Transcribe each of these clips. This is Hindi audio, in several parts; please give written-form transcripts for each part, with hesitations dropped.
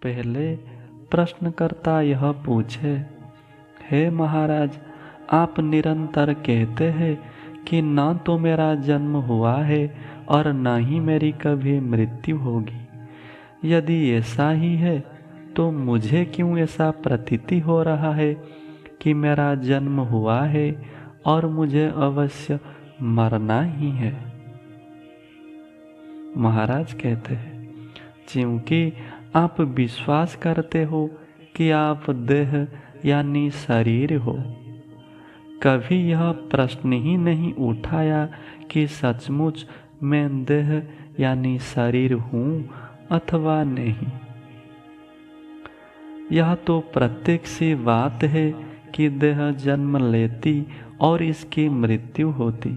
पहले प्रश्नकर्ता यह पूछे, हे महाराज, आप निरंतर कहते हैं कि न तो मेरा जन्म हुआ है और न ही मेरी कभी मृत्यु होगी। यदि ऐसा ही है तो मुझे क्यों ऐसा प्रतीति हो रहा है कि मेरा जन्म हुआ है और मुझे अवश्य मरना ही है। महाराज कहते हैं, क्योंकि आप विश्वास करते हो कि आप देह यानी शरीर हो। कभी यह प्रश्न ही नहीं उठाया कि सचमुच मैं देह यानी शरीर हूँ अथवा नहीं। यह तो प्रत्येक सी बात है कि देह जन्म लेती और इसकी मृत्यु होती।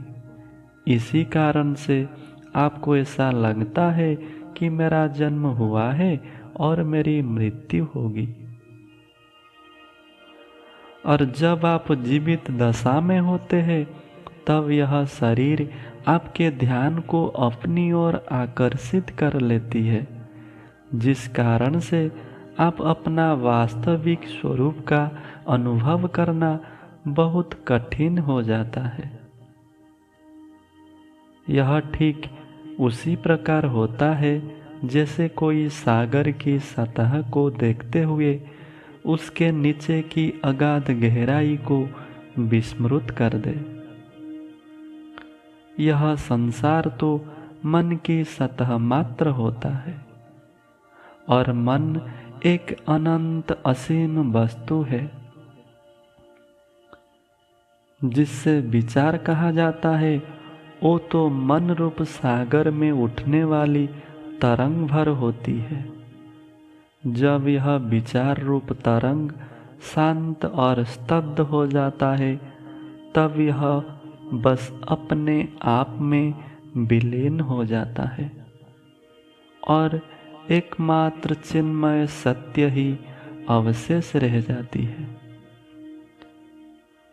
इसी कारण से आपको ऐसा लगता है कि मेरा जन्म हुआ है और मेरी मृत्यु होगी। और जब आप जीवित दशा में होते हैं तब यह शरीर आपके ध्यान को अपनी ओर आकर्षित कर लेती है, जिस कारण से आप अपना वास्तविक स्वरूप का अनुभव करना बहुत कठिन हो जाता है। यह ठीक उसी प्रकार होता है जैसे कोई सागर की सतह को देखते हुए उसके नीचे की अगाध गहराई को विस्मृत कर दे। यह संसार तो मन की सतह मात्र होता है और मन एक अनंत असीम वस्तु है, जिससे विचार कहा जाता है वो तो मन रूप सागर में उठने वाली तरंग भर होती है। जब यह विचार रूप तरंग शांत और स्तब्ध हो जाता है तब यह बस अपने आप में विलीन हो जाता है और एकमात्र चिन्मय सत्य ही अवशेष रह जाती है।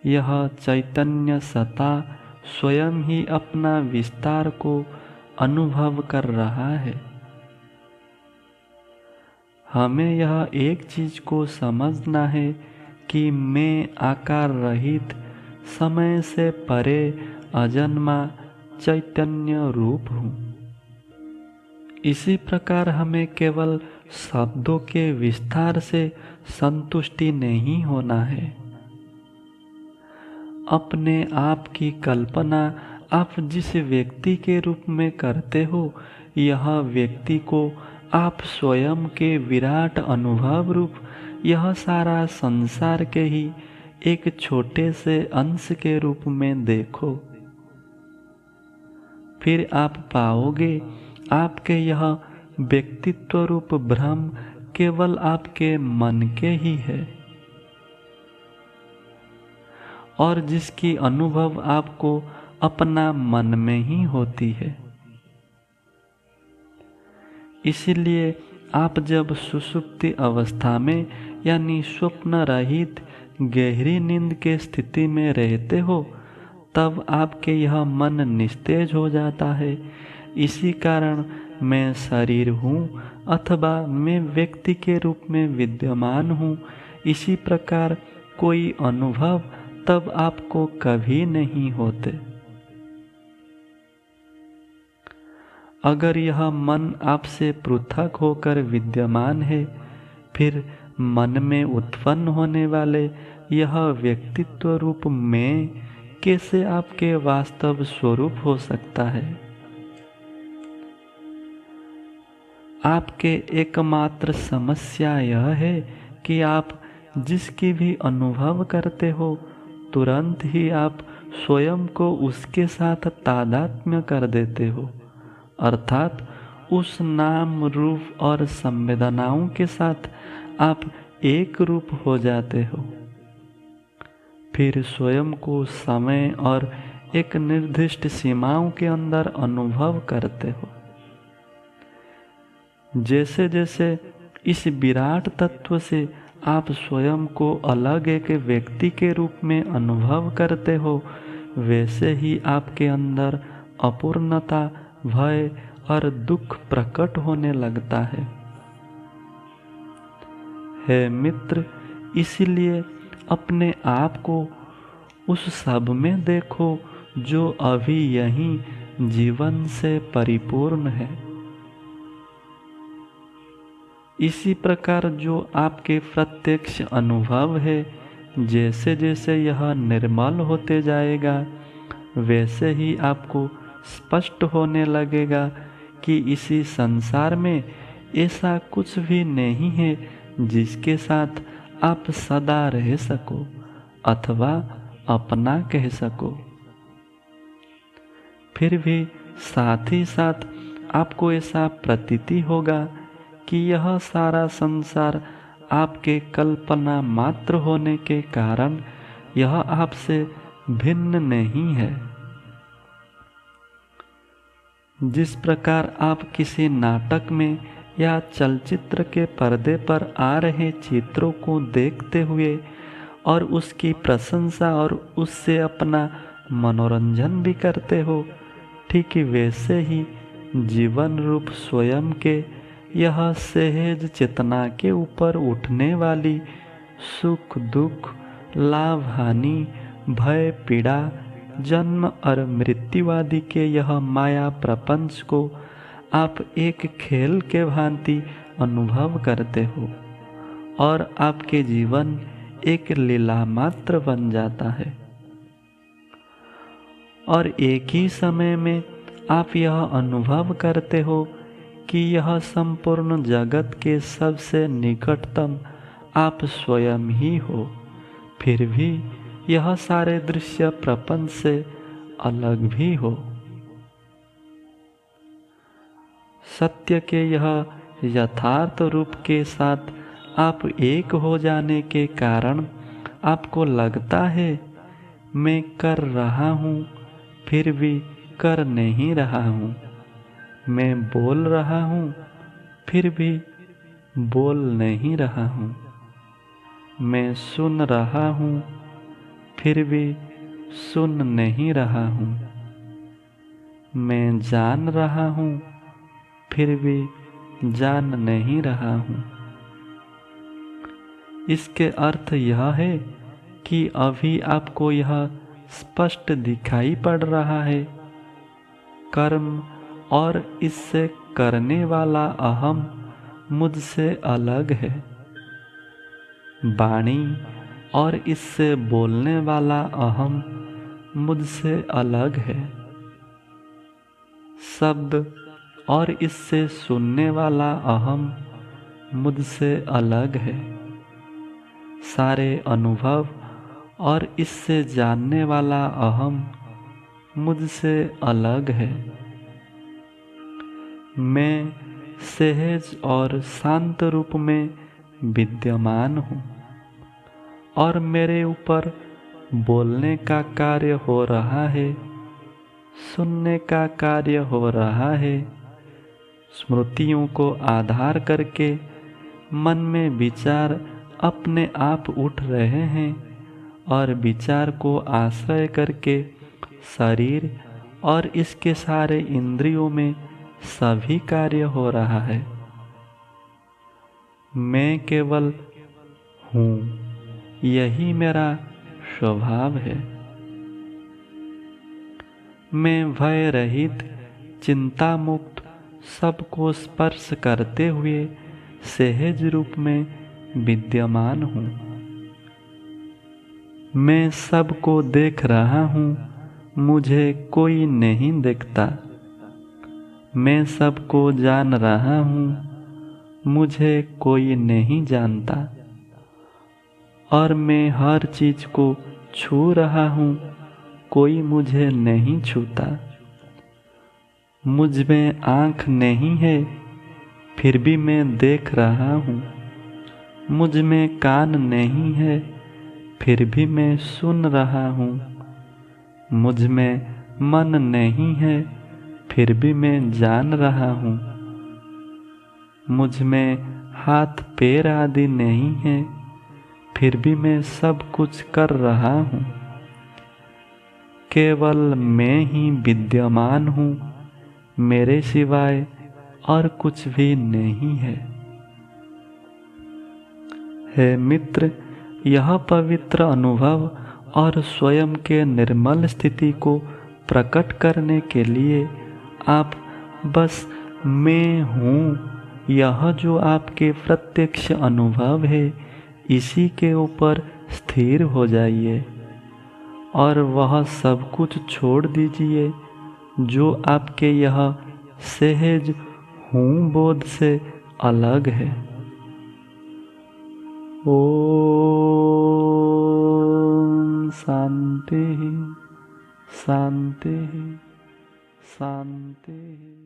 यह चैतन्य सत्ता स्वयं ही अपना विस्तार को अनुभव कर रहा है। हमें यह एक चीज को समझना है कि मैं आकार रहित समय से परे अजन्मा चैतन्य रूप हूँ। इसी प्रकार हमें केवल शब्दों के विस्तार से संतुष्टि नहीं होना है। अपने आप की कल्पना आप जिस व्यक्ति के रूप में करते हो, यह व्यक्ति को आप स्वयं के विराट अनुभव रूप यह सारा संसार के ही एक छोटे से अंश के रूप में देखो। फिर आप पाओगे आपके यह व्यक्तित्व रूप भ्रम केवल आपके मन के ही है और जिसकी अनुभव आपको अपना मन में ही होती है। इसीलिए आप जब सुषुप्ति अवस्था में यानी स्वप्न रहित गहरी नींद के स्थिति में रहते हो तब आपके यह मन निस्तेज हो जाता है। इसी कारण मैं शरीर हूँ अथवा मैं व्यक्ति के रूप में विद्यमान हूँ, इसी प्रकार कोई अनुभव तब आपको कभी नहीं होते। अगर यह मन आपसे पृथक होकर विद्यमान है, फिर मन में उत्पन्न होने वाले यह व्यक्तित्व रूप मैं कैसे आपके वास्तव स्वरूप हो सकता है? आपके एकमात्र समस्या यह है कि आप जिसकी भी अनुभव करते हो तुरंत ही आप स्वयं को उसके साथ तादात्म्य कर देते हो, अर्थात उस नाम रूप और संवेदनाओं के साथ आप एक रूप हो जाते हो। फिर स्वयं को समय और एक निर्दिष्ट सीमाओं के अंदर अनुभव करते हो। जैसे जैसे इस विराट तत्व से आप स्वयं को अलग एक व्यक्ति के रूप में अनुभव करते हो, वैसे ही आपके अंदर अपूर्णता, भय और दुख प्रकट होने लगता है। हे मित्र, इसलिए अपने आप को उस सब में देखो जो अभी यहीं जीवन से परिपूर्ण है। इसी प्रकार जो आपके प्रत्यक्ष अनुभव है, जैसे जैसे यह निर्मल होते जाएगा वैसे ही आपको स्पष्ट होने लगेगा कि इसी संसार में ऐसा कुछ भी नहीं है जिसके साथ आप सदा रह सको अथवा अपना कह सको। फिर भी साथ ही साथ आपको ऐसा प्रतीति होगा कि यह सारा संसार आपके कल्पना मात्र होने के कारण यह आपसे भिन्न नहीं है। जिस प्रकार आप किसी नाटक में या चलचित्र के पर्दे पर आ रहे चित्रों को देखते हुए और उसकी प्रशंसा और उससे अपना मनोरंजन भी करते हो, ठीक वैसे ही जीवन रूप स्वयं के यह सहज चेतना के ऊपर उठने वाली सुख दुख, लाभ हानि, भय पीड़ा, जन्म और मृत्युवादि के यह माया प्रपंच को आप एक खेल के भांति अनुभव करते हो और आपके जीवन एक लीला मात्र बन जाता है। और एक ही समय में आप यह अनुभव करते हो कि यह संपूर्ण जगत के सबसे निकटतम आप स्वयं ही हो, फिर भी यह सारे दृश्य प्रपंच से अलग भी हो। सत्य के यह यथार्थ रूप के साथ आप एक हो जाने के कारण आपको लगता है मैं कर रहा हूँ फिर भी कर नहीं रहा हूँ, मैं बोल रहा हूँ फिर भी बोल नहीं रहा हूँ, मैं सुन रहा हूँ फिर भी सुन नहीं रहा हूँ, मैं जान रहा हूँ फिर भी जान नहीं रहा हूँ। इसके अर्थ यह है कि अभी आपको यह स्पष्ट दिखाई पड़ रहा है, कर्म और इससे करने वाला अहम मुझसे अलग है, वाणी और इससे बोलने वाला अहम मुझसे अलग है, शब्द और इससे सुनने वाला अहम मुझसे अलग है, सारे अनुभव और इससे जानने वाला अहम मुझसे अलग है। मैं सहज और शांत रूप में विद्यमान हूँ और मेरे ऊपर बोलने का कार्य हो रहा है, सुनने का कार्य हो रहा है, स्मृतियों को आधार करके मन में विचार अपने आप उठ रहे हैं और विचार को आश्रय करके शरीर और इसके सारे इंद्रियों में सभी कार्य हो रहा है। मैं केवल हूँ, यही मेरा स्वभाव है। मैं भय रहित, चिंता मुक्त, सबको स्पर्श करते हुए सहज रूप में विद्यमान हूँ। मैं सबको देख रहा हूँ, मुझे कोई नहीं देखता। मैं सबको जान रहा हूँ, मुझे कोई नहीं जानता। और मैं हर चीज को छू रहा हूँ, कोई मुझे नहीं छूता। मुझ में आँख नहीं है फिर भी मैं देख रहा हूँ, मुझ में कान नहीं है फिर भी मैं सुन रहा हूँ, मुझ में मन नहीं है फिर भी मैं जान रहा हूँ, मुझ में हाथ पैर आदि नहीं है फिर भी मैं सब कुछ कर रहा हूँ। केवल मैं ही विद्यमान हूँ, मेरे सिवाय और कुछ भी नहीं है। हे मित्र, यह पवित्र अनुभव और स्वयं के निर्मल स्थिति को प्रकट करने के लिए आप बस मैं हूँ, यह जो आपके प्रत्यक्ष अनुभव है, इसी के ऊपर स्थिर हो जाइए और वह सब कुछ छोड़ दीजिए जो आपके यह सहज हूँ बोध से अलग है। ओम शांति शांति शांति।